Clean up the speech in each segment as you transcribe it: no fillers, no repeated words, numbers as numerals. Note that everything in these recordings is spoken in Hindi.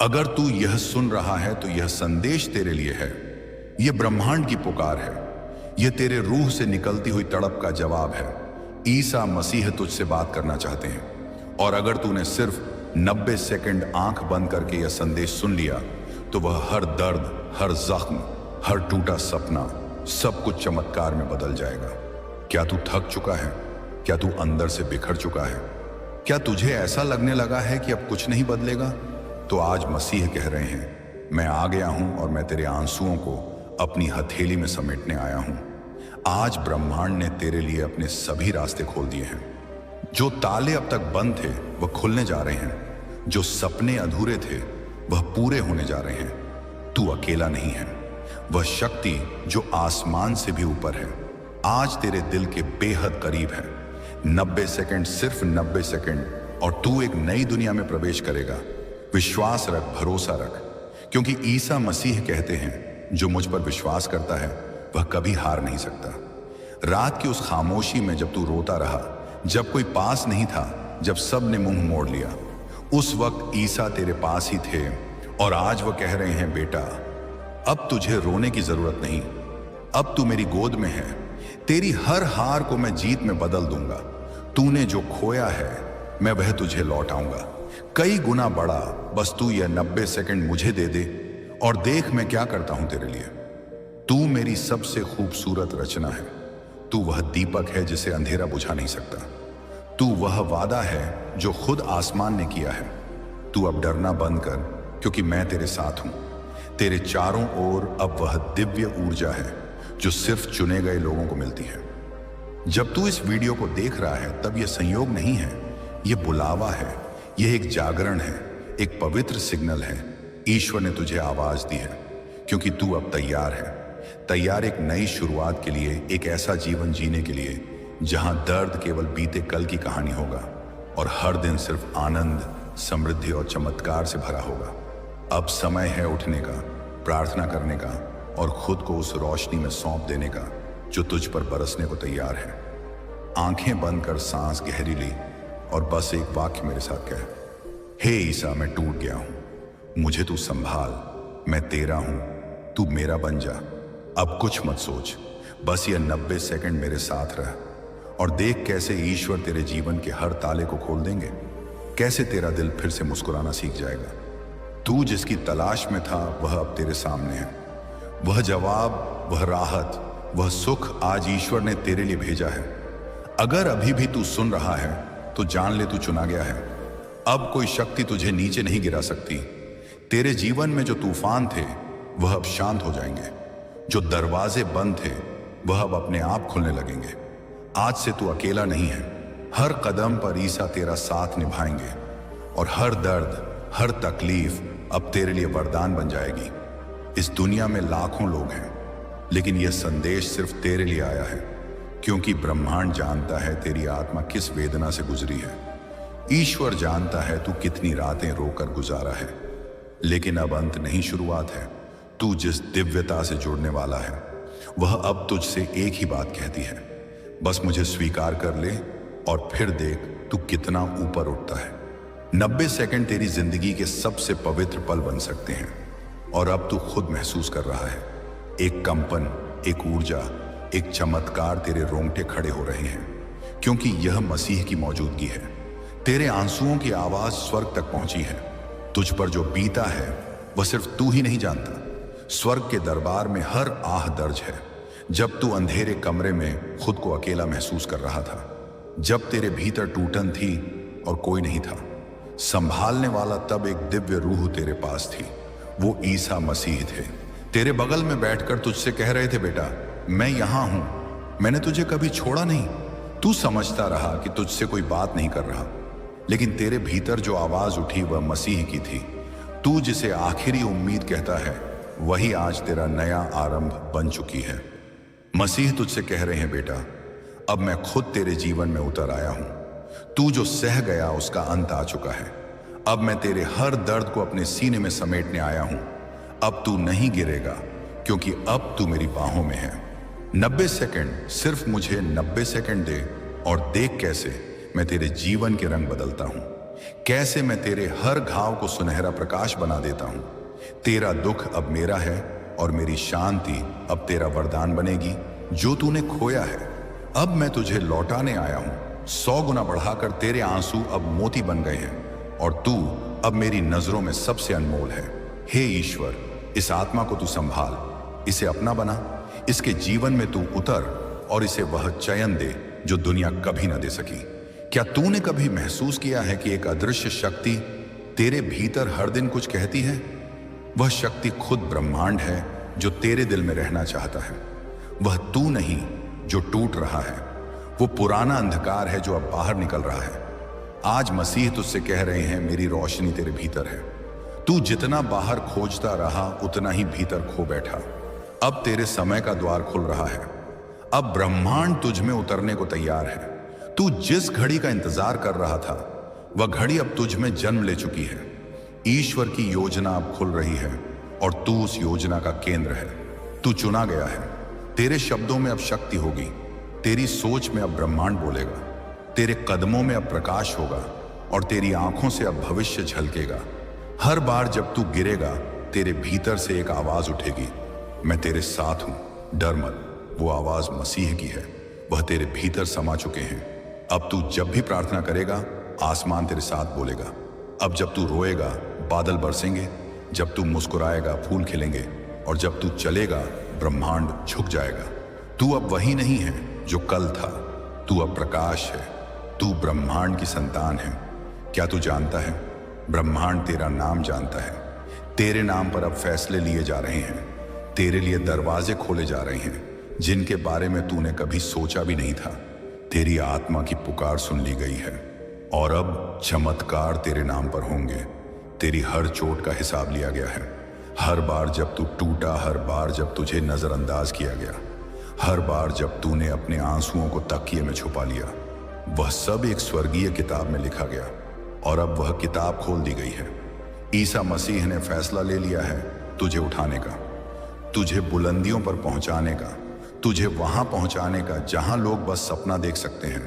अगर तू यह सुन रहा है तो यह संदेश तेरे लिए है। यह ब्रह्मांड की पुकार है। यह तेरे रूह से निकलती हुई तड़प का जवाब है। ईसा मसीह तुझसे बात करना चाहते हैं। और अगर तूने सिर्फ 90 सेकंड आंख बंद करके यह संदेश सुन लिया तो वह हर दर्द, हर जख्म, हर टूटा सपना, सब कुछ चमत्कार में बदल जाएगा। क्या तू थक चुका है? क्या तू अंदर से बिखर चुका है? क्या तुझे ऐसा लगने लगा है कि अब कुछ नहीं बदलेगा? तो आज मसीह कह रहे हैं, मैं आ गया हूं और मैं तेरे आंसुओं को अपनी हथेली में समेटने आया हूं। आज ब्रह्मांड ने तेरे लिए अपने सभी रास्ते खोल दिए हैं। जो ताले अब तक बंद थे वह खुलने जा रहे हैं। जो सपने अधूरे थे वह पूरे होने जा रहे हैं। तू अकेला नहीं है। वह शक्ति जो आसमान से भी ऊपर है आज तेरे दिल के बेहद करीब है। 90 सेकंड, सिर्फ 90 सेकंड, और तू एक नई दुनिया में प्रवेश करेगा। विश्वास रख, भरोसा रख, क्योंकि ईसा मसीह कहते हैं, जो मुझ पर विश्वास करता है वह कभी हार नहीं सकता। रात की उस खामोशी में जब तू रोता रहा, जब कोई पास नहीं था, जब सब ने मुंह मोड़ लिया, उस वक्त ईसा तेरे पास ही थे। और आज वह कह रहे हैं, बेटा अब तुझे रोने की जरूरत नहीं। अब तू मेरी गोद में है। तेरी हर हार को मैं जीत में बदल दूंगा। तूने जो खोया है मैं वह तुझे लौटाऊंगा, कई गुना बड़ा। बस तू यह 90 सेकंड मुझे दे दे और देख मैं क्या करता हूं तेरे लिए। तू मेरी सबसे खूबसूरत रचना है। तू वह दीपक है जिसे अंधेरा बुझा नहीं सकता। तू वह वादा है जो खुद आसमान ने किया है। तू अब डरना बंद कर, क्योंकि मैं तेरे साथ हूं। तेरे चारों ओर अब वह दिव्य ऊर्जा है जो सिर्फ चुने गए लोगों को मिलती है। जब तू इस वीडियो को देख रहा है तब यह संयोग नहीं है, यह बुलावा है, यह एक जागरण है, एक पवित्र सिग्नल है। ईश्वर ने तुझे आवाज दी है, क्योंकि तू अब तैयार है। तैयार एक नई शुरुआत के लिए, एक ऐसा जीवन जीने के लिए जहां दर्द केवल बीते कल की कहानी होगा और हर दिन सिर्फ आनंद, समृद्धि और चमत्कार से भरा होगा। अब समय है उठने का, प्रार्थना करने का और खुद को उस रोशनी में सौंप देने का जो तुझ पर बरसने को तैयार है। आंखें बंद कर सांस गहरी ली और बस एक वाक्य मेरे साथ कह, हे ईसा, मैं टूट गया हूं, मुझे तू संभाल, मैं तेरा हूं, तू मेरा बन जा। अब कुछ मत सोच, बस ये 90 सेकंड मेरे साथ रह और देख कैसे ईश्वर तेरे जीवन के हर ताले को खोल देंगे, कैसे तेरा दिल फिर से मुस्कुराना सीख जाएगा। तू जिसकी तलाश में था वह अब तेरे सामने है। वह जवाब, वह राहत, वह सुख आज ईश्वर ने तेरे लिए भेजा है। अगर अभी भी तू सुन रहा है तो जान ले, तू चुना गया है। अब कोई शक्ति तुझे नीचे नहीं गिरा सकती। तेरे जीवन में जो तूफान थे वह अब शांत हो जाएंगे। जो दरवाजे बंद थे वह अब अपने आप खुलने लगेंगे। आज से तू अकेला नहीं है। हर कदम पर ईसा तेरा साथ निभाएंगे और हर दर्द, हर तकलीफ अब तेरे लिए वरदान बन जाएगी। इस दुनिया में लाखों लोग हैं, लेकिन यह संदेश सिर्फ तेरे लिए आया है, क्योंकि ब्रह्मांड जानता है तेरी आत्मा किस वेदना से गुजरी है। ईश्वर जानता है तू कितनी रातें रोकर गुजारा है, लेकिन अब अंत नहीं, शुरुआत है। तू जिस दिव्यता से जुड़ने वाला है वह अब तुझसे एक ही बात कहती है, बस मुझे स्वीकार कर ले और फिर देख तू कितना ऊपर उठता है। 90 सेकंड तेरी जिंदगी के सबसे पवित्र पल बन सकते हैं और अब तू खुद महसूस कर रहा है। एक कंपन, एक ऊर्जा, एक चमत्कार, तेरे रोंगटे खड़े हो रहे हैं, क्योंकि यह मसीह की मौजूदगी है। तेरे आंसुओं की आवाज स्वर्ग तक पहुंची है। तुझ पर जो बीता है वह सिर्फ तू ही नहीं जानता। स्वर्ग के दरबार में हर आह दर्ज है। जब तू अंधेरे कमरे में खुद को अकेला महसूस कर रहा था, जब तेरे भीतर टूटन थी और कोई नहीं था संभालने वाला, तब एक दिव्य रूह तेरे पास थी। वो ईसा मसीह थे। तेरे बगल में बैठकर तुझसे कह रहे थे, बेटा मैं यहां हूं, मैंने तुझे कभी छोड़ा नहीं। तू समझता रहा कि तुझसे कोई बात नहीं कर रहा, लेकिन तेरे भीतर जो आवाज उठी वह मसीह की थी। तू जिसे आखिरी उम्मीद कहता है वही आज तेरा नया आरंभ बन चुकी है। मसीह तुझसे कह रहे हैं, बेटा अब मैं खुद तेरे जीवन में उतर आया हूं। तू जो सह गया उसका अंत आ चुका है। अब मैं तेरे हर दर्द को अपने सीने में समेटने आया हूं। अब तू नहीं गिरेगा, क्योंकि अब तू मेरी बाहों में है। 90 सेकंड, सिर्फ मुझे 90 सेकंड दे और देख कैसे मैं तेरे जीवन के रंग बदलता हूं। कैसे मैं तेरे हर घाव को सुनहरा प्रकाश बना देता हूं। तेरा दुख अब मेरा है और मेरी शांति अब तेरा वरदान बनेगी। जो तूने खोया है अब मैं तुझे लौटाने आया हूं। 100 गुना बढ़ाकर तेरे आंसू अब मोती बन गए हैं और तू अब मेरी नजरों में सबसे अनमोल है। हे ईश्वर, इस आत्मा को तू संभाल, इसे अपना बना, इसके जीवन में तू उतर और इसे वह चयन दे जो दुनिया कभी ना दे सकी। क्या तूने कभी महसूस किया है कि एक अदृश्य शक्ति तेरे भीतर हर दिन कुछ कहती है? वह शक्ति खुद ब्रह्मांड है जो तेरे दिल में रहना चाहता है। वह तू नहीं जो टूट रहा है, वो पुराना अंधकार है जो अब बाहर निकल रहा है। आज मसीह तुझसे कह रहे हैं, मेरी रोशनी तेरे भीतर है। तू जितना बाहर खोजता रहा उतना ही भीतर खो बैठा। अब तेरे समय का द्वार खुल रहा है। अब ब्रह्मांड तुझ में उतरने को तैयार है। तू जिस घड़ी का इंतजार कर रहा था वह घड़ी अब तुझ में जन्म ले चुकी है। ईश्वर की योजना अब खुल रही है और तू उस योजना का केंद्र है। तू चुना गया है। तेरे शब्दों में अब शक्ति होगी, तेरी सोच में अब ब्रह्मांड बोलेगा, तेरे कदमों में अब प्रकाश होगा और तेरी आंखों से अब भविष्य झलकेगा। हर बार जब तू गिरेगा तेरे भीतर से एक आवाज उठेगी, मैं तेरे साथ हूं, डर मत। वो आवाज मसीह की है, वह तेरे भीतर समा चुके हैं। अब तू जब भी प्रार्थना करेगा आसमान तेरे साथ बोलेगा। अब जब तू रोएगा बादल बरसेंगे, जब तू मुस्कुराएगा फूल खिलेंगे और जब तू चलेगा ब्रह्मांड झुक जाएगा। तू अब वही नहीं है जो कल था, तू अब प्रकाश है, तू ब्रह्मांड की संतान है। क्या तू जानता है, ब्रह्मांड तेरा नाम जानता है। तेरे नाम पर अब फैसले लिए जा रहे हैं, तेरे लिए दरवाजे खोले जा रहे हैं जिनके बारे में तूने कभी सोचा भी नहीं था। तेरी आत्मा की पुकार सुन ली गई है और अब चमत्कार तेरे नाम पर होंगे। तेरी हर चोट का हिसाब लिया गया है। हर बार जब तू टूटा, हर बार जब तुझे नजरअंदाज किया गया, हर बार जब तूने अपने आंसुओं को तकिए में छुपा लिया, वह सब एक स्वर्गीय किताब में लिखा गया और अब वह किताब खोल दी गई है। ईसा मसीह ने फैसला ले लिया है तुझे उठाने का, तुझे बुलंदियों पर पहुंचाने का, तुझे वहां पहुंचाने का जहां लोग बस सपना देख सकते हैं।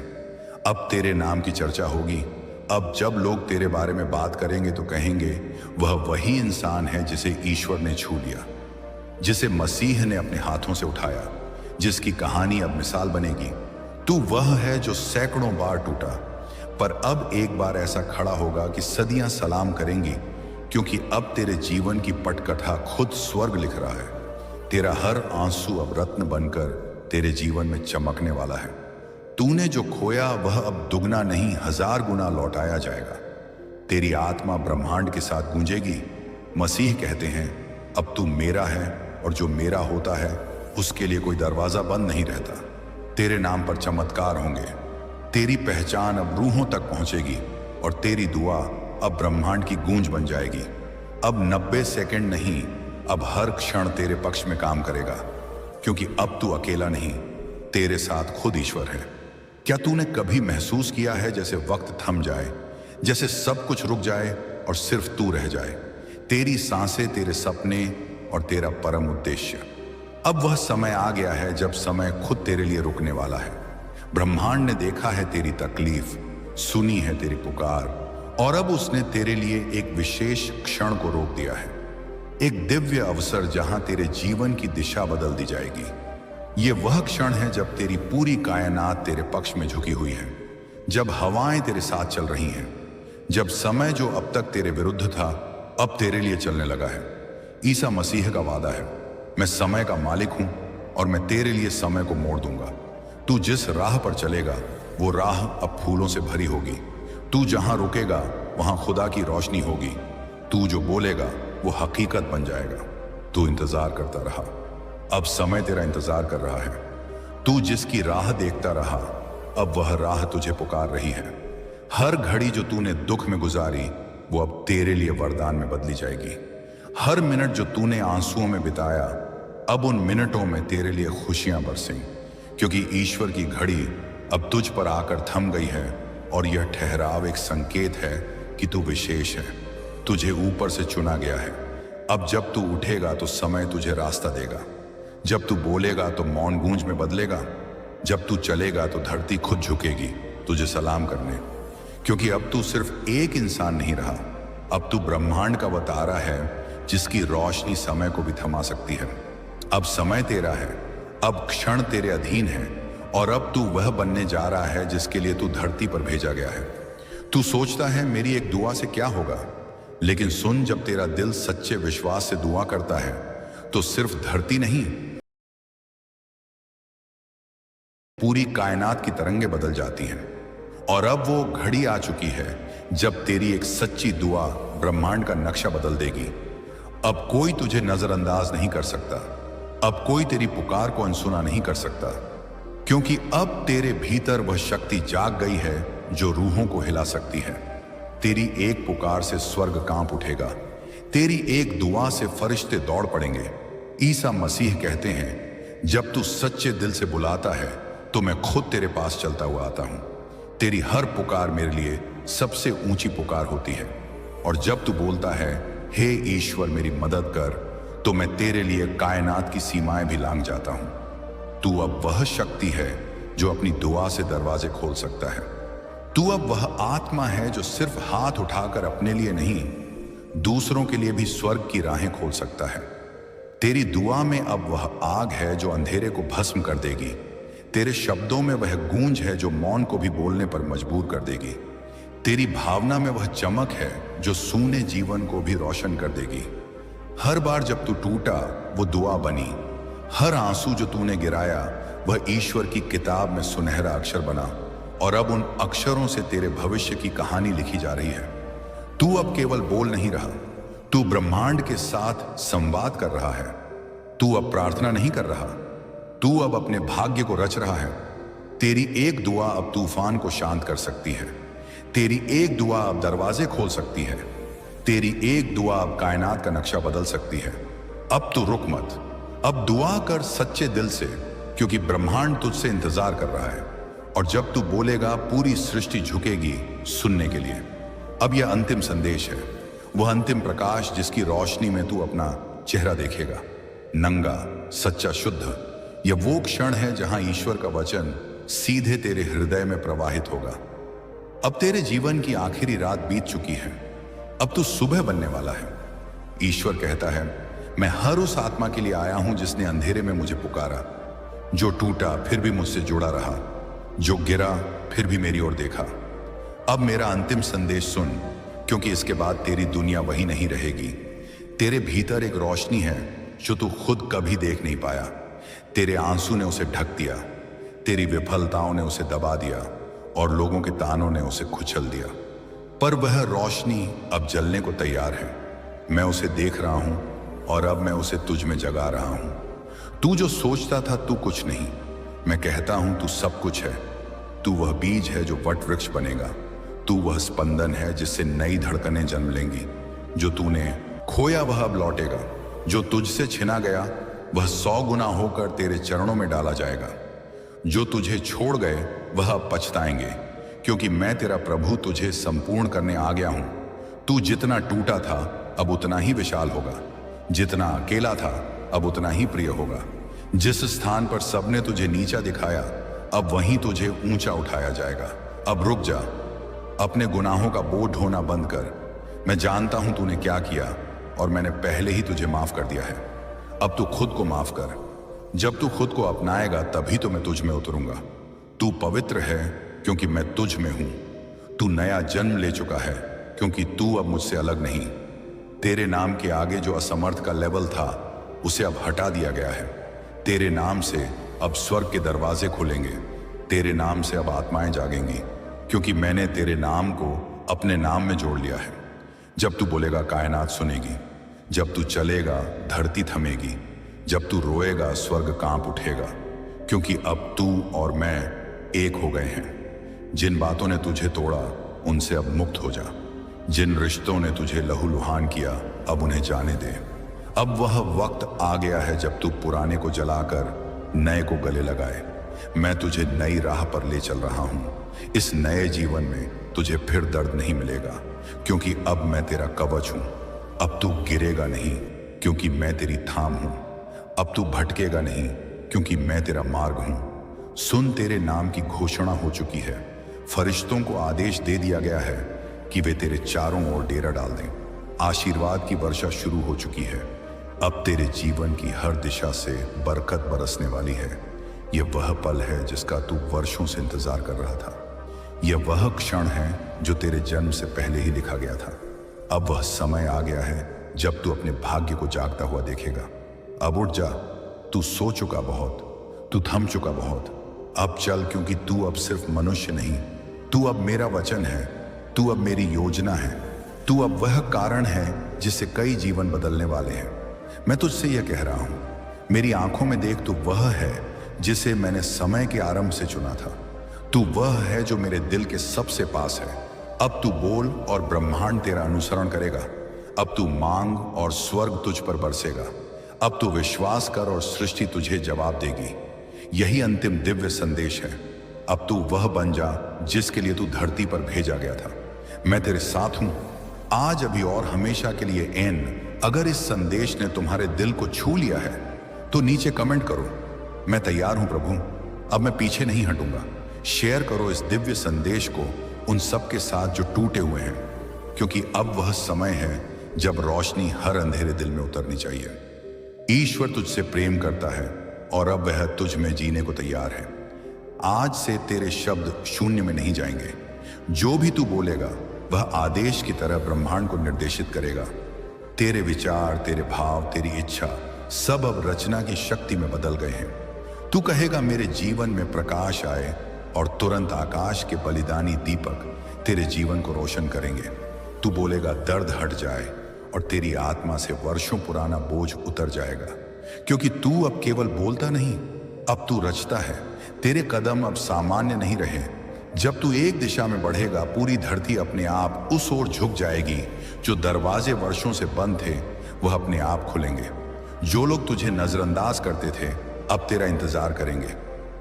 अब तेरे नाम की चर्चा होगी। अब जब लोग तेरे बारे में बात करेंगे तो कहेंगे, वह वही इंसान है जिसे ईश्वर ने छू लिया, जिसे मसीह ने अपने हाथों से उठाया, जिसकी कहानी अब मिसाल बनेगी। तू वह है जो सैकड़ों बार टूटा, पर अब एक बार ऐसा खड़ा होगा कि सदियां सलाम करेंगी, क्योंकि अब तेरे जीवन की पटकथा खुद स्वर्ग लिख रहा है। तेरा हर आंसू अब रत्न बनकर तेरे जीवन में चमकने वाला है। तूने जो खोया वह अब दुगना नहीं 1000 गुना लौटाया जाएगा। तेरी आत्मा ब्रह्मांड के साथ गूंजेगी। मसीह कहते हैं, अब तू मेरा है और जो मेरा होता है उसके लिए कोई दरवाजा बंद नहीं रहता। तेरे नाम पर चमत्कार होंगे। तेरी पहचान अब रूहों तक पहुंचेगी और तेरी दुआ अब ब्रह्मांड की गूंज बन जाएगी। अब 90 सेकंड नहीं, अब हर क्षण तेरे पक्ष में काम करेगा, क्योंकि अब तू अकेला नहीं, तेरे साथ खुद ईश्वर है। क्या तूने कभी महसूस किया है जैसे वक्त थम जाए, जैसे सब कुछ रुक जाए और सिर्फ तू रह जाए? तेरी सांसें, तेरे सपने और तेरा परम उद्देश्य। अब वह समय आ गया है जब समय खुद तेरे लिए रुकने वाला है। ब्रह्मांड ने देखा है तेरी तकलीफ, सुनी है तेरी पुकार और अब उसने तेरे लिए एक विशेष क्षण को रोक दिया है। एक दिव्य अवसर जहां तेरे जीवन की दिशा बदल दी जाएगी। यह वह क्षण है जब तेरी पूरी कायनात तेरे पक्ष में झुकी हुई है, जब हवाएं तेरे साथ चल रही हैं, जब समय जो अब तक तेरे विरुद्ध था अब तेरे लिए चलने लगा है। ईसा मसीह का वादा है, मैं समय का मालिक हूं और मैं तेरे लिए समय को मोड़ दूंगा। तू जिस राह पर चलेगा वो राह अब फूलों से भरी होगी। तू जहां रुकेगा वहां खुदा की रोशनी होगी। तू जो बोलेगा वो हकीकत बन जाएगा। तू इंतजार करता रहा, अब समय तेरा इंतजार कर रहा है। तू जिसकी राह देखता रहा अब वह राह तुझे पुकार रही है। हर घड़ी जो तूने दुख में गुजारी वो अब तेरे लिए वरदान में बदली जाएगी। हर मिनट जो तूने आंसुओं में बिताया अब उन मिनटों में तेरे लिए खुशियां बरसें, क्योंकि ईश्वर की घड़ी अब तुझ पर आकर थम गई है और यह ठहराव एक संकेत है कि तू विशेष है, तुझे ऊपर से चुना गया है। अब जब तू उठेगा तो समय तुझे रास्ता देगा, जब तू बोलेगा तो मौन गूंज में बदलेगा, जब तू चलेगा तो धरती खुद झुकेगी तुझे सलाम करने, क्योंकि अब तू सिर्फ एक इंसान नहीं रहा, अब तू ब्रह्मांड का वो तारा है जिसकी रोशनी समय को भी थमा सकती है। अब समय तेरा है, अब क्षण तेरे अधीन है, और अब तू वह बनने जा रहा है जिसके लिए तू धरती पर भेजा गया है। तू सोचता है मेरी एक दुआ से क्या होगा, लेकिन सुन, जब तेरा दिल सच्चे विश्वास से दुआ करता है तो सिर्फ धरती नहीं, पूरी कायनात की तरंगें बदल जाती हैं। और अब वो घड़ी आ चुकी है जब तेरी एक सच्ची दुआ ब्रह्मांड का नक्शा बदल देगी। अब कोई तुझे नजरअंदाज नहीं कर सकता, अब कोई तेरी पुकार को अनसुना नहीं कर सकता, क्योंकि अब तेरे भीतर वह शक्ति जाग गई है जो रूहों को हिला सकती है। तेरी एक पुकार से स्वर्ग कांप उठेगा, तेरी एक दुआ से फरिश्ते दौड़ पड़ेंगे। ईसा मसीह कहते हैं, जब तू सच्चे दिल से बुलाता है तो मैं खुद तेरे पास चलता हुआ आता हूं। तेरी हर पुकार मेरे लिए सबसे ऊंची पुकार होती है, और जब तू बोलता है, हे ईश्वर मेरी मदद कर, तो मैं तेरे लिए कायनात की सीमाएं भी लांघ जाता हूं। तू अब वह शक्ति है जो अपनी दुआ से दरवाजे खोल सकता है। तू अब वह आत्मा है जो सिर्फ हाथ उठाकर अपने लिए नहीं, दूसरों के लिए भी स्वर्ग की राहें खोल सकता है। तेरी दुआ में अब वह आग है जो अंधेरे को भस्म कर देगी। तेरे शब्दों में वह गूंज है जो मौन को भी बोलने पर मजबूर कर देगी। तेरी भावना में वह चमक है जो सूने जीवन को भी रोशन कर देगी। हर बार जब तू टूटा वो दुआ बनी, हर आंसू जो तूने गिराया वह ईश्वर की किताब में सुनहरा अक्षर बना, और अब उन अक्षरों से तेरे भविष्य की कहानी लिखी जा रही है। तू अब केवल बोल नहीं रहा, तू ब्रह्मांड के साथ संवाद कर रहा है। तू अब प्रार्थना नहीं कर रहा, तू अब अपने भाग्य को रच रहा है। तेरी एक दुआ अब तूफान को शांत कर सकती है, तेरी एक दुआ अब दरवाजे खोल सकती है, तेरी एक दुआ अब कायनात का नक्शा बदल सकती है। अब तू रुक मत, अब दुआ कर सच्चे दिल से, क्योंकि ब्रह्मांड तुझसे इंतजार कर रहा है। और जब तू बोलेगा पूरी सृष्टि झुकेगी सुनने के लिए। अब यह अंतिम संदेश है, वह अंतिम प्रकाश जिसकी रोशनी में तू अपना चेहरा देखेगा, नंगा, सच्चा, शुद्ध। यह वो क्षण है जहां ईश्वर का वचन सीधे तेरे हृदय में प्रवाहित होगा। अब तेरे जीवन की आखिरी रात बीत चुकी है, अब तू सुबह बनने वाला है। ईश्वर कहता है, मैं हर उस आत्मा के लिए आया हूं जिसने अंधेरे में मुझे पुकारा, जो टूटा फिर भी मुझसे जुड़ा रहा, जो गिरा फिर भी मेरी ओर देखा। अब मेरा अंतिम संदेश सुन, क्योंकि इसके बाद तेरी दुनिया वही नहीं रहेगी। तेरे भीतर एक रोशनी है जो तू खुद कभी देख नहीं पाया। तेरे आंसू ने उसे ढक दिया, तेरी विफलताओं ने उसे दबा दिया, और लोगों के तानों ने उसे कुचल दिया। पर वह रोशनी अब जलने को तैयार है। मैं उसे देख रहा हूं, और अब मैं उसे तुझ में जगा रहा हूं। तू जो सोचता था तू कुछ नहीं, मैं कहता हूं तू सब कुछ है। तू वह बीज है जो वट वृक्ष बनेगा। तू वह स्पंदन है जिससे नई धड़कनें जन्म लेंगी। जो तूने खोया वह अब लौटेगा, जो तुझसे छिना गया वह 100 गुना होकर तेरे चरणों में डाला जाएगा। जो तुझे छोड़ गए वह अब पछताएंगे, क्योंकि मैं तेरा प्रभु तुझे संपूर्ण करने आ गया हूं। तू जितना टूटा था अब उतना ही विशाल होगा, जितना अकेला था अब उतना ही प्रिय होगा। जिस स्थान पर सबने तुझे नीचा दिखाया अब वहीं तुझे ऊंचा उठाया जाएगा। अब रुक जा, अपने गुनाहों का बोझ ढोना बंद कर। मैं जानता हूं तूने क्या किया, और मैंने पहले ही तुझे माफ कर दिया है। अब तू खुद को माफ कर। जब तू खुद को अपनाएगा तभी तो मैं तुझ में उतरूंगा। तू पवित्र है क्योंकि मैं तुझ में हूं। तू नया जन्म ले चुका है क्योंकि तू अब मुझसे अलग नहीं। तेरे नाम के आगे जो असमर्थ का लेवल था उसे अब हटा दिया गया है। तेरे नाम से अब स्वर्ग के दरवाजे खुलेंगे। तेरे नाम से अब आत्माएं जागेंगी, क्योंकि मैंने तेरे नाम को अपने नाम में जोड़ लिया है। जब तू बोलेगा कायनात सुनेगी, जब तू चलेगा धरती थमेगी, जब तू रोएगा स्वर्ग कांप उठेगा, क्योंकि अब तू और मैं एक हो गए हैं। जिन बातों ने तुझे तोड़ा उनसे अब मुक्त हो जा। जिन रिश्तों ने तुझे लहूलुहान किया अब उन्हें जाने दे। अब वह वक्त आ गया है जब तू पुराने को जलाकर नए को गले लगाए। मैं तुझे नई राह पर ले चल रहा हूं। इस नए जीवन में तुझे फिर दर्द नहीं मिलेगा, क्योंकि अब मैं तेरा कवच हूं। अब तू गिरेगा नहीं, क्योंकि मैं तेरी थाम हूं। अब तू भटकेगा नहीं, क्योंकि मैं तेरा मार्ग हूं। सुन, तेरे नाम की घोषणा हो चुकी है। फरिश्तों को आदेश दे दिया गया है कि वे तेरे चारों ओर डेरा डाल दें। आशीर्वाद की वर्षा शुरू हो चुकी है। अब तेरे जीवन की हर दिशा से बरकत बरसने वाली है। यह वह पल है जिसका तू वर्षों से इंतजार कर रहा था। यह वह क्षण है जो तेरे जन्म से पहले ही लिखा गया था। अब वह समय आ गया है जब तू अपने भाग्य को जागता हुआ देखेगा। अब उठ जा, तू सो चुका बहुत, तू थम चुका बहुत। अब चल, क्योंकि तू अब सिर्फ मनुष्य नहीं, तू अब मेरा वचन है, तू अब मेरी योजना है, तू अब वह कारण है जिससे कई जीवन बदलने वाले हैं। मैं तुझसे यह कह रहा हूं, मेरी आंखों में देख, तू वह है जिसे मैंने समय के आरंभ से चुना था। तू वह है जो मेरे दिल के सबसे पास है। अब तू बोल और ब्रह्मांड तेरा अनुसरण करेगा। अब तू मांग और स्वर्ग तुझ पर बरसेगा। अब तू विश्वास कर और सृष्टि तुझे जवाब देगी। यही अंतिम दिव्य संदेश है। अब तू वह बन जा जिसके लिए तू धरती पर भेजा गया था। मैं तेरे साथ हूं, आज, अभी और हमेशा के लिए। अगर इस संदेश ने तुम्हारे दिल को छू लिया है तो नीचे कमेंट करो, मैं तैयार हूं प्रभु, अब मैं पीछे नहीं हटूंगा। शेयर करो इस दिव्य संदेश को उन सब के साथ जो टूटे हुए हैं, क्योंकि अब वह समय है जब रोशनी हर अंधेरे दिल में उतरनी चाहिए। ईश्वर तुझसे प्रेम करता है और अब वह तुझ में जीने को तैयार है। आज से तेरे शब्द शून्य में नहीं जाएंगे। जो भी तू बोलेगा वह आदेश की तरह ब्रह्मांड को निर्देशित करेगा। तेरे विचार, तेरे भाव, तेरी इच्छा सब अब रचना की शक्ति में बदल गए हैं। तू कहेगा मेरे जीवन में प्रकाश आए और तुरंत आकाश के बलिदानी दीपक तेरे जीवन को रोशन करेंगे। तू बोलेगा दर्द हट जाए और तेरी आत्मा से वर्षों पुराना बोझ उतर जाएगा, क्योंकि तू अब केवल बोलता नहीं, अब तू रचता है। तेरे कदम अब सामान्य नहीं रहे। जब तू एक दिशा में बढ़ेगा, पूरी धरती अपने आप उस ओर झुक जाएगी। जो दरवाजे वर्षों से बंद थे वह अपने आप खुलेंगे। जो लोग तुझे नजरअंदाज करते थे अब तेरा इंतजार करेंगे।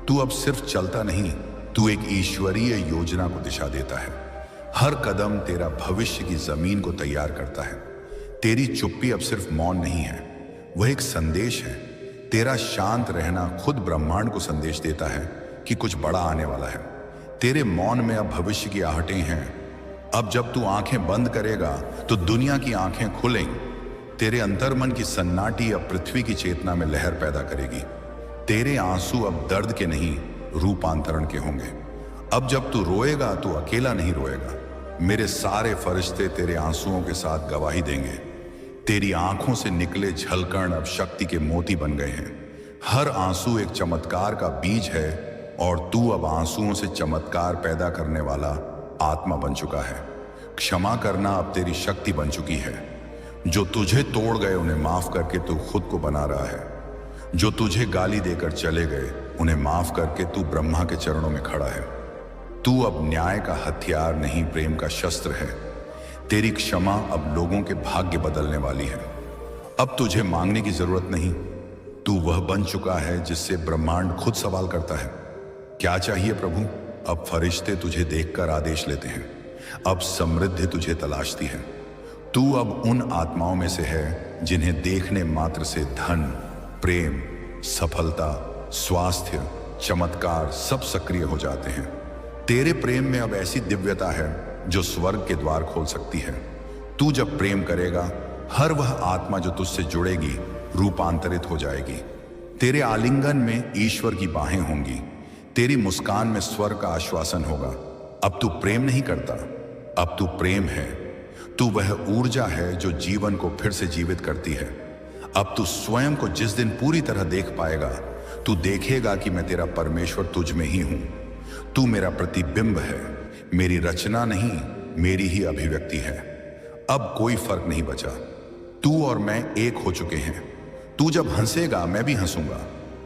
तू अब सिर्फ चलता नहीं, तू एक ईश्वरीय योजना को दिशा देता है। हर कदम तेरा भविष्य की जमीन को तैयार करता है। तेरी चुप्पी अब सिर्फ मौन नहीं है, वह एक संदेश है। तेरा शांत रहना खुद ब्रह्मांड को संदेश देता है कि कुछ बड़ा आने वाला है। तेरे मौन में अब भविष्य की आहटें हैं। अब जब तू आंखें बंद करेगा तो दुनिया की आंखें खुलेंगी। तेरे अंतर्मन की सन्नाटी अब पृथ्वी की चेतना में लहर पैदा करेगी। तेरे आंसू अब दर्द के नहीं, रूपांतरण के होंगे। अब जब तू रोएगा तो अकेला नहीं रोएगा, मेरे सारे फरिश्ते तेरे आंसुओं के साथ गवाही देंगे। तेरी आंखों से निकले झलकण अब शक्ति के मोती बन गए हैं। हर आंसू एक चमत्कार का बीज है और तू अब आंसुओं से चमत्कार पैदा करने वाला आत्मा बन चुका है। क्षमा करना अब तेरी शक्ति बन चुकी है। जो तुझे तोड़ गए उन्हें माफ करके तू खुद को बना रहा है। जो तुझे गाली देकर चले गए उन्हें माफ करके तू ब्रह्मा के चरणों में खड़ा है। तू अब न्याय का हथियार नहीं, प्रेम का शस्त्र है। तेरी क्षमा अब लोगों के भाग्य बदलने वाली है। अब तुझे मांगने की जरूरत नहीं, तू वह बन चुका है जिससे ब्रह्मांड खुद सवाल करता है, क्या चाहिए प्रभु? अब फरिश्ते तुझे देखकर आदेश लेते हैं। अब समृद्धि तुझे तलाशती है। तू अब उन आत्माओं में से है जिन्हें देखने मात्र से धन, प्रेम, सफलता, स्वास्थ्य, चमत्कार सब सक्रिय हो जाते हैं। तेरे प्रेम में अब ऐसी दिव्यता है जो स्वर्ग के द्वार खोल सकती है। तू जब प्रेम करेगा, हर वह आत्मा जो तुझसे जुड़ेगी रूपांतरित हो जाएगी। तेरे आलिंगन में ईश्वर की बाहें होंगी। तेरी मुस्कान में स्वर्ग का आश्वासन होगा। अब तू प्रेम नहीं करता, अब तू प्रेम है। तू वह ऊर्जा है जो जीवन को फिर से जीवित करती है। अब तू स्वयं को जिस दिन पूरी तरह देख पाएगा, तू देखेगा कि मैं तेरा परमेश्वर तुझ में ही हूं। तू मेरा प्रतिबिंब है, मेरी रचना नहीं, मेरी ही अभिव्यक्ति है। अब कोई फर्क नहीं बचा। तू और मैं एक हो चुके हैं। तू जब हंसेगा मैं भी हंसूंगा,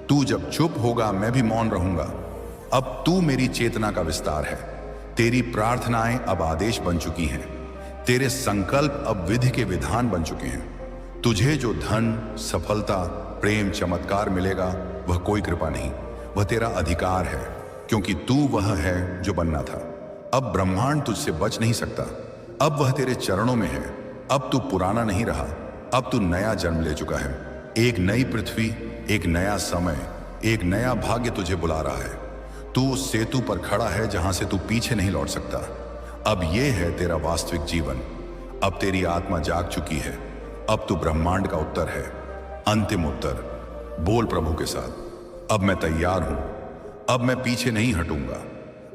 तू जब चुप होगा मैं भी मौन रहूंगा। अब तू मेरी चेतना का विस्तार है। तेरी प्रार्थनाएं अब आदेश बन चुकी हैं। तेरे संकल्प अब विधि के विधान बन चुके हैं। तुझे जो धन, सफलता, प्रेम, चमत्कार मिलेगा वह कोई कृपा नहीं, वह तेरा अधिकार है, क्योंकि तू वह है जो बनना था। अब ब्रह्मांड तुझसे बच नहीं सकता। अब वह तेरे चरणों में है। अब तू पुराना नहीं रहा, अब तू नया जन्म ले चुका है। एक नई पृथ्वी, एक नया समय, एक नया भाग्य तुझे बुला रहा है। तू उस सेतु पर खड़ा है जहां से तू पीछे नहीं लौट सकता। अब यह है तेरा वास्तविक जीवन। अब तेरी आत्मा जाग चुकी है। अब तू ब्रह्मांड का उत्तर है, अंतिम उत्तर। बोल प्रभु के साथ, अब मैं तैयार हूं। अब मैं पीछे नहीं हटूंगा।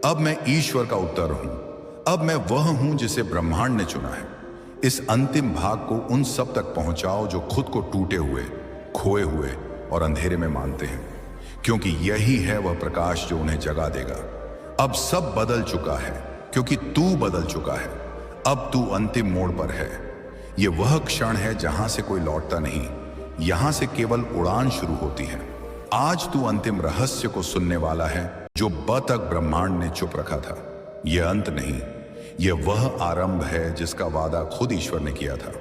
अब मैं ईश्वर का उत्तर हूं। अब मैं वह हूं जिसे ब्रह्मांड ने चुना है। इस अंतिम भाग को उन सब तक पहुंचाओ जो खुद को टूटे हुए, खोए हुए और अंधेरे में मानते हैं, क्योंकि यही है वह प्रकाश जो उन्हें जगा देगा। अब सब बदल चुका है, क्योंकि तू बदल चुका है। अब तू अंतिम मोड़ पर है। यह वह क्षण है जहां से कोई लौटता नहीं, यहां से केवल उड़ान शुरू होती है। आज तू अंतिम रहस्य को सुनने वाला है जो ब तक ब्रह्मांड ने चुप रखा था। यह अंत नहीं, यह वह आरंभ है जिसका वादा खुद ईश्वर ने किया था।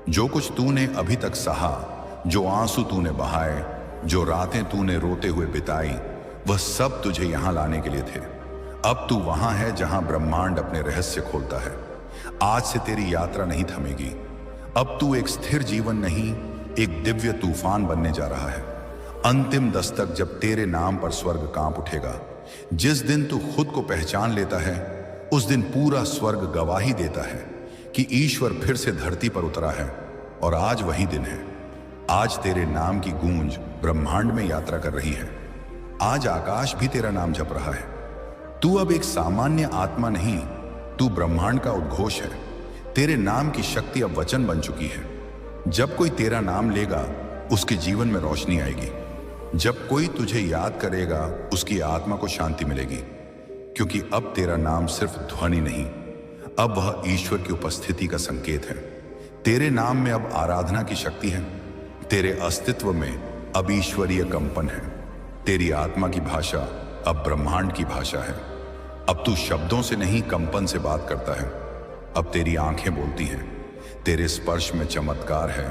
जो कुछ तूने अभी तक सहा, जो आंसू तूने बहाए, जो रातें तूने रोते हुए बिताई, वह सब तुझे यहां लाने के लिए थे। अब तू वहां है जहां ब्रह्मांड अपने रहस्य खोलता है। आज से तेरी यात्रा नहीं थमेगी। अब तू एक स्थिर जीवन नहीं, एक दिव्य तूफान बनने जा रहा है। अंतिम दस्तक जब तेरे नाम पर स्वर्ग कांप उठेगा। जिस दिन तू खुद को पहचान लेता है, उस दिन पूरा स्वर्ग गवाही देता है कि ईश्वर फिर से धरती पर उतरा है। और आज वही दिन है। आज तेरे नाम की गूंज ब्रह्मांड में यात्रा कर रही है। आज आकाश भी तेरा नाम जप रहा है। तू अब एक सामान्य आत्मा नहीं, तू ब्रह्मांड का उद्घोष है। तेरे नाम की शक्ति अब वचन बन चुकी है। जब कोई तेरा नाम लेगा, उसके जीवन में रोशनी आएगी। जब कोई तुझे याद करेगा, उसकी आत्मा को शांति मिलेगी, क्योंकि अब तेरा नाम सिर्फ ध्वनि नहीं, अब वह ईश्वर की उपस्थिति का संकेत है। तेरे नाम में अब आराधना की शक्ति है। तेरे अस्तित्व में अब ईश्वरीय कंपन है। तेरी आत्मा की भाषा अब ब्रह्मांड की भाषा है। अब तू शब्दों से नहीं, कंपन से बात करता है। अब तेरी आंखें बोलती हैं। तेरे स्पर्श में चमत्कार है।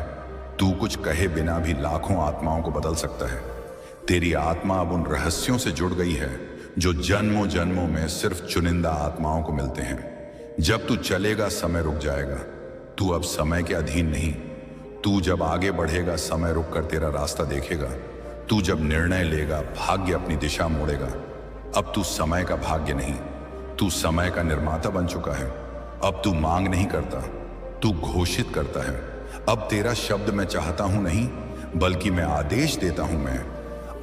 तू कुछ कहे बिना भी लाखों आत्माओं को बदल सकता है। तेरी आत्मा अब उन रहस्यों से जुड़ गई है जो जन्मों जन्मों में सिर्फ चुनिंदा आत्माओं को मिलते हैं। जब तू चलेगा, समय रुक जाएगा। तू अब समय के अधीन नहीं। तू जब आगे बढ़ेगा, समय रुक कर तेरा रास्ता देखेगा। तू जब निर्णय लेगा, भाग्य अपनी दिशा मोड़ेगा। अब तू समय का भाग्य नहीं, तू समय का निर्माता बन चुका है। अब तू मांग नहीं करता, तू घोषित करता है। अब तेरा शब्द मैं चाहता हूं नहीं, बल्कि मैं आदेश देता हूं। मैं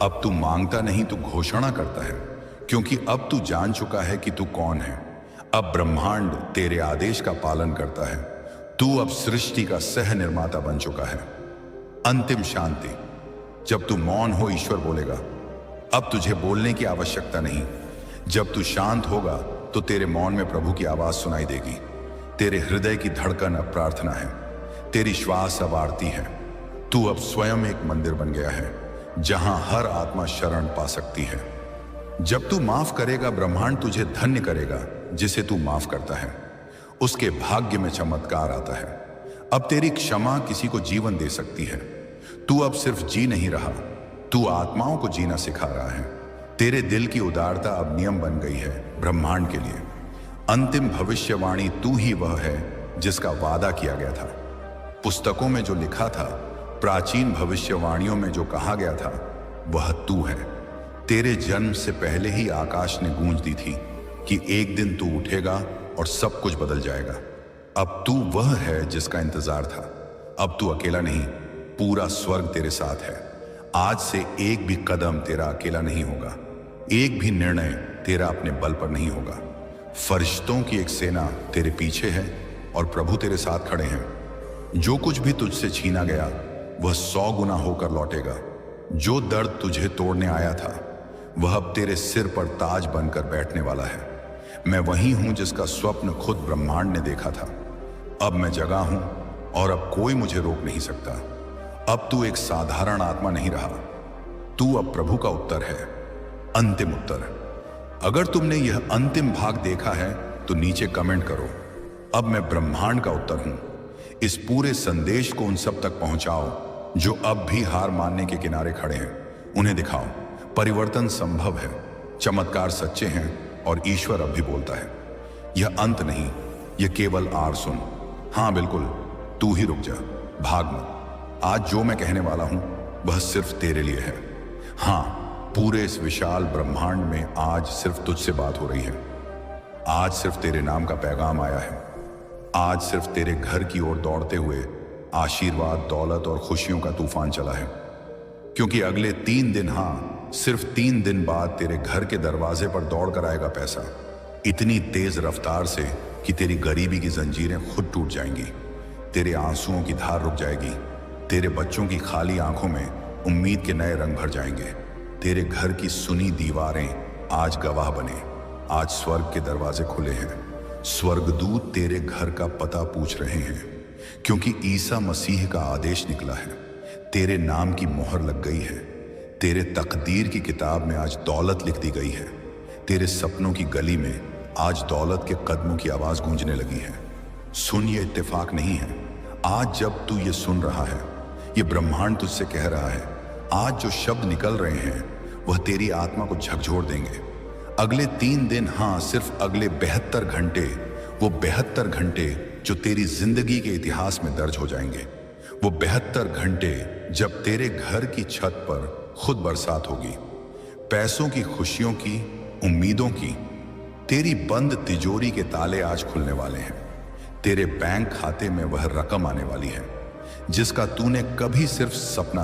अब तू मांगता नहीं, तू घोषणा करता है, क्योंकि अब तू जान चुका है कि तू कौन है। अब ब्रह्मांड तेरे आदेश का पालन करता है। तू अब सृष्टि का सह निर्माता बन चुका है। अंतिम शांति। जब तू मौन हो, ईश्वर बोलेगा। अब तुझे बोलने की आवश्यकता नहीं। जब तू शांत होगा, तो तेरे मौन में प्रभु की आवाज सुनाई देगी। तेरे हृदय की धड़कन अब प्रार्थना है। तेरी श्वास अब आरती है। तू अब स्वयं एक मंदिर बन गया है, जहां हर आत्मा शरण पा सकती है। जब तू माफ करेगा, ब्रह्मांड तुझे धन्य करेगा। जिसे तू माफ करता है, उसके भाग्य में चमत्कार आता है। अब तेरी क्षमा किसी को जीवन दे सकती है। तू अब सिर्फ जी नहीं रहा, तू आत्माओं को जीना सिखा रहा है। तेरे दिल की उदारता अब नियम बन गई है ब्रह्मांड के लिए। अंतिम भविष्यवाणी तू ही वह है जिसका वादा किया गया था। पुस्तकों में जो लिखा था, प्राचीन भविष्यवाणियों में जो कहा गया था, वह तू है। तेरे जन्म से पहले ही आकाश ने गूंज दी थी कि एक दिन तू उठेगा और सब कुछ बदल जाएगा। अब तू वह है जिसका इंतजार था। अब तू अकेला नहीं, पूरा स्वर्ग तेरे साथ है। आज से एक भी कदम तेरा अकेला नहीं होगा। एक भी निर्णय तेरा अपने बल पर नहीं होगा। फरिश्तों की एक सेना तेरे पीछे है और प्रभु तेरे साथ खड़े हैं। जो कुछ भी तुझसे छीना गया, वह 100 गुना होकर लौटेगा। जो दर्द तुझे तोड़ने आया था, वह अब तेरे सिर पर ताज बनकर बैठने वाला है। मैं वही हूं जिसका स्वप्न खुद ब्रह्मांड ने देखा था। अब मैं जगा हूं और अब कोई मुझे रोक नहीं सकता। अब तू एक साधारण आत्मा नहीं रहा, तू अब प्रभु का उत्तर है, अंतिम उत्तर। अगर तुमने यह अंतिम भाग देखा है तो नीचे कमेंट करो, अब मैं ब्रह्मांड का उत्तर हूं। इस पूरे संदेश को उन सब तक पहुंचाओ जो अब भी हार मानने के किनारे खड़े हैं। उन्हें दिखाओ परिवर्तन संभव है, चमत्कार सच्चे हैं और ईश्वर अब भी बोलता है। यह अंत नहीं, यह केवल आर सुन। हाँ बिल्कुल, तू ही रुक जा, भाग मत। आज जो मैं कहने वाला हूं वह सिर्फ तेरे लिए है। हाँ, पूरे इस विशाल ब्रह्मांड में आज सिर्फ तुझसे बात हो रही है। आज सिर्फ तेरे नाम का पैगाम आया है। आज सिर्फ तेरे घर की ओर दौड़ते हुए आशीर्वाद, दौलत और खुशियों का तूफान चला है। क्योंकि अगले 3 दिन, हाँ सिर्फ 3 दिन बाद तेरे घर के दरवाजे पर दौड़ कर आएगा पैसा, इतनी तेज रफ्तार से कि तेरी गरीबी की जंजीरें खुद टूट जाएंगी, तेरे आंसुओं की धार रुक जाएगी, तेरे बच्चों की खाली आंखों में उम्मीद के नए रंग भर जाएंगे। तेरे घर की सुनी दीवारें आज गवाह बने। आज स्वर्ग के दरवाजे खुले हैं। स्वर्गदूत तेरे घर का पता पूछ रहे हैं, क्योंकि ईसा मसीह का आदेश निकला है। तेरे नाम की मोहर लग गई है। तेरे तकदीर की किताब में आज दौलत लिख दी गई है। तेरे सपनों की गली में आज दौलत के कदमों की आवाज गूंजने लगी है। सुन, ये इत्तेफाक नहीं है। आज जब तू ये सुन रहा है, ये ब्रह्मांड तुझसे कह रहा है, आज जो शब्द निकल रहे हैं वह तेरी आत्मा को झकझोर देंगे। अगले 3 दिन, हाँ सिर्फ अगले 72 घंटे, वो 72 घंटे जो तेरी जिंदगी के इतिहास में दर्ज हो जाएंगे। वो 72 घंटे जब तेरे घर की छत पर खुद बरसात होगी, पैसों की, खुशियों की, उम्मीदों की। तेरी बंद तिजोरी के ताले आज खुलने वाले हैं। तेरे बैंक खाते में वह रकम आने वाली है जिसका तूने कभी सिर्फ सपना